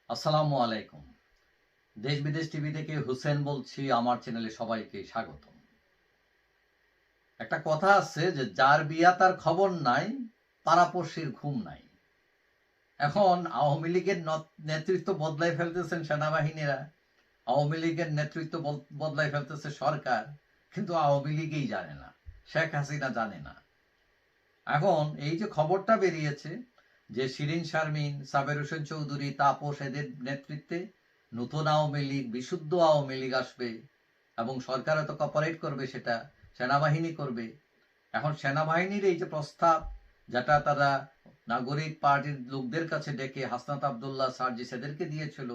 আসসালামু আলাইকুম। দেশ বিদেশ টিভি থেকে হুসেন বলছি। আমার চ্যানেলে সবাইকে স্বাগতম। একটা কথা আছে যে যার বিয়া তার খবর নাই, পাড়াপড়শির ঘুম নাই। এখন আওয়ামী লীগের নেতৃত্ব বদলাই ফেলতেছেন সেনাবাহিনীরা, আওয়ামী লীগের নেতৃত্ব বদলাই ফেলতেছে সরকার, কিন্তু আওয়ামী লীগই জানে না, শেখ হাসিনা জানে না। এখন এই যে খবরটা বেরিয়েছে যে শিরিন শারমিন, সাবের হোসেন চৌধুরী, তাপস এদের নেতৃত্বে নতুন আওয়ামী লীগ, বিশুদ্ধ আওয়ামী লীগ আসবে এবং সরকার তো কপারেট করবে, সেটা সেনাবাহিনী করবে। এখন সেনাবাহিনীর এই যে প্রস্তাব, যেটা তারা নাগরিক পার্টির লোকদের কাছে ডেকে হাসনাত আবদুল্লাহ, সার্জিস এদেরকে দিয়েছিল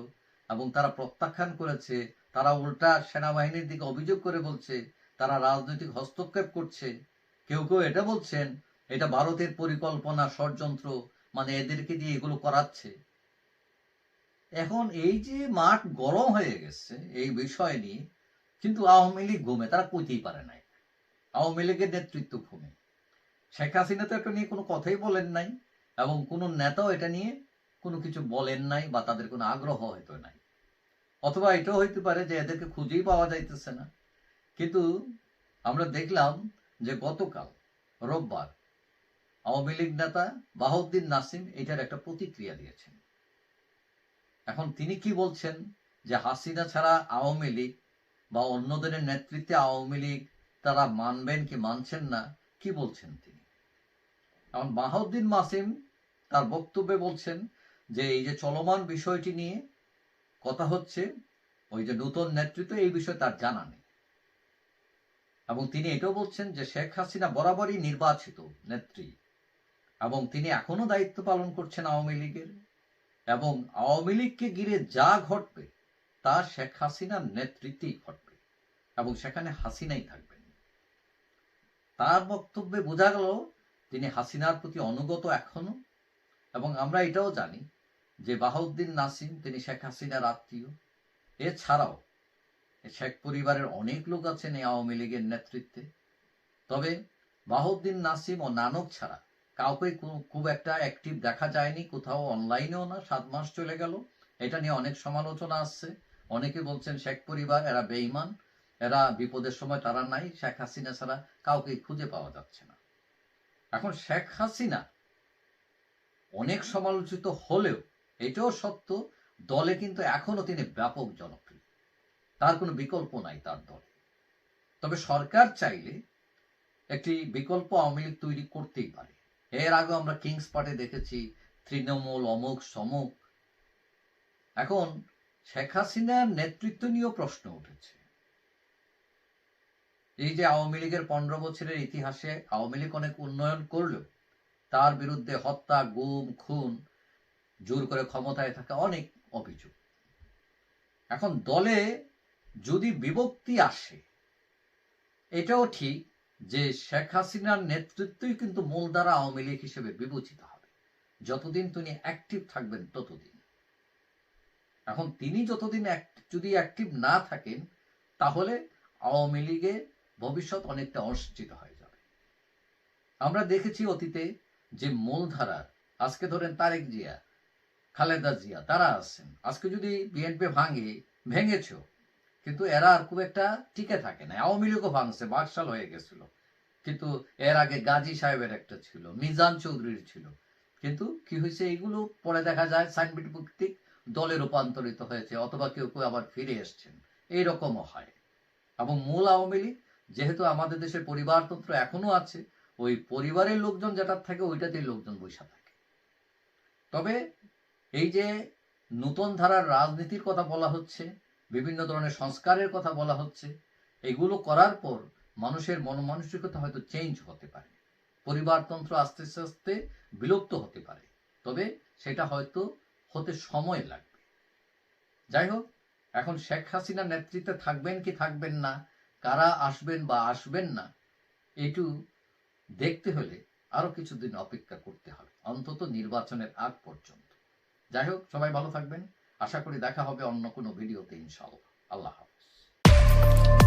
এবং তারা প্রত্যাখ্যান করেছে, তারা উল্টা সেনাবাহিনীর দিকে অভিযোগ করে বলছে তারা রাজনৈতিক হস্তক্ষেপ করছে। কেউ কেউ এটা বলছেন এটা ভারতের পরিকল্পনা, ষড়যন্ত্র, মানে এদেরকে দিয়ে এগুলো করাচ্ছে। এখন এই যে মাঠ গরম হয়ে গেছে এই বিষয় নিয়ে, কিন্তু আওয়ামী লীগ ঘুমে, তারা কইতেই পারে নাই। আওয়ামী লীগের নেতৃত্ব ঘুমে। শেখ হাসিনা তো এটা নিয়ে কোনো কথাই বলেন নাই এবং কোনো নেতাও এটা নিয়ে কোনো কিছু বলেন নাই বা তাদের কোনো আগ্রহ হয়তো নাই। অথবা এটাও হইতে পারে যে এদেরকে খুঁজেই পাওয়া যাইতেছে না। কিন্তু আমরা দেখলাম যে গতকাল রোববার আওয়ামী লীগ নেতা বাহাউদ্দিন নাসিম এটার একটা প্রতিক্রিয়া দিয়েছেন। এখন তিনি কি বলছেন যে হাসিনা ছাড়া আওয়ামী লীগ বা অন্যদের নেতৃত্বে আওয়ামী লীগ তারা মানবেন কি মানছেন না, কি বলছেন তিনি। এখন বাহাউদ্দিন নাসিম তার বক্তব্যে বলছেন যে এই যে চলমান বিষয়টি নিয়ে কথা হচ্ছে, ওই যে নতুন নেতৃত্ব, এই বিষয়ে তার জানা নেই। এবং তিনি এটাও বলছেন যে শেখ হাসিনা বরাবরই নির্বাচিত নেত্রী এবং তিনি এখনো দায়িত্ব পালন করছেন আওয়ামী লীগের, এবং আওয়ামী লীগকে ঘিরে যা ঘটবে তা শেখ হাসিনার নেতৃত্বেই ঘটবে এবং সেখানে হাসিনাই থাকবেন। তার বক্তব্যে বোঝা গেল তিনি হাসিনার প্রতি অনুগত এখনো। এবং আমরা এটাও জানি যে বাহাউদ্দিন নাসিম তিনি শেখ হাসিনার আত্মীয়। এছাড়াও শেখ পরিবারের অনেক লোক আছেন এই আওয়ামী লীগের নেতৃত্বে। তবে বাহাউদ্দিন নাসিম ও নানক ছাড়া কাউকে খুব একটা অ্যাক্টিভ দেখা যায়নি, কোথাও অনলাইনেও না। 7 মাস চলে গেল, এটা নিয়ে অনেক সমালোচনা আসছে। অনেকে বলছেন শেখ পরিবার এরা বেঈমান, এরা বিপদের সময় তারা নাই, শেখ হাসিনা ছাড়া কাউকে খুঁজে পাওয়া যাচ্ছে না। এখন শেখ হাসিনা অনেক সমালোচিত হলেও এটাও সত্য, দলে কিন্তু এখনো তিনি ব্যাপক জনপ্রিয়, তার কোনো বিকল্প নাই তার দলে। তবে সরকার চাইলে একটি বিকল্প আওয়ামী লীগ তৈরি করতেই পারে। এর আগে আমরা কিংস পার্টি দেখেছি তৃণমূল অমুক সমুক। এখন শেখ হাসিনার নেতৃত্ব নিয়েও প্রশ্ন উঠেছে। এই যে আওয়ামী লীগের 15 বছরের ইতিহাসে আওয়ামী লীগ অনেক উন্নয়ন করলেও তার বিরুদ্ধে হত্যা, গুম, খুন, জোর করে ক্ষমতায় থাকা অনেক অভিযোগ। এখন দলে যদি বিভক্তি আসে, এটাও ঠিক যে শেখ হাসিনার নেতৃত্বই কিন্তু মূলধারা আওয়ামী লীগ হিসেবে বিবেচিত হবে যতদিন তিনি অ্যাক্টিভ থাকবেন ততদিন। এখন তিনি যতদিন যদি অ্যাক্টিভ না থাকেন, তাহলে আওয়ামী লীগে ভবিষ্যৎ অনেকটা অনিশ্চিত হয়ে যাবে। আমরা দেখেছি অতীতে যে মূলধারার, আজকে ধরেন তারেক জিয়া, খালেদা জিয়া, তারা আছেন। আজকে যদি বিএনপি ভেঙেছ, কিন্তু এরা আর খুব একটা টিকে থাকে না। আওয়ামী লীগও ভাঙছে, বাকশাল হয়ে গেছিল, কিন্তু এর আগে গাজী সাহেবের একটা ছিল, মিজান চৌধুরীর ছিল, কিন্তু কি হয়েছে, এইগুলো পরে দেখা যায় সাইনবিট ভিত্তিক দলে রূপান্তরিত হয়েছে, অথবা কেউ কেউ আবার ফিরে এসছেন, এইরকমও হয়। এবং মূল আওয়ামী লীগ, যেহেতু আমাদের দেশের পরিবারতন্ত্র এখনো আছে, ওই পরিবারের লোকজন যেটা থাকে ওইটাতেই লোকজন বৈশা থাকে। তবে এই যে নতুন ধারার রাজনীতির কথা বলা হচ্ছে, বিভিন্ন ধরনের সংস্কারের কথা বলা হচ্ছে, এগুলো করার পর মানুষের মন মানসিকতা হয়তো চেঞ্জ হতে পারে, পরিবারতন্ত্র আস্তে আস্তে বিলুপ্ত হতে পারে, তবে সেটা হয়তো হতে সময় লাগবে। যাই হোক, এখন শেখ হাসিনা নেতৃত্বে থাকবেন কি থাকবেন না, কারা আসবেন বা আসবেন না, এইটু দেখতে হলে আরো কিছুদিন অপেক্ষা করতে হবে, অন্তত নির্বাচনের আগ পর্যন্ত। যাই হোক, সবাই ভালো থাকবেন। আশা করি দেখা হবে অন্য কোনো ভিডিওতে ইনশাআল্লাহ। আল্লাহ হাফেজ।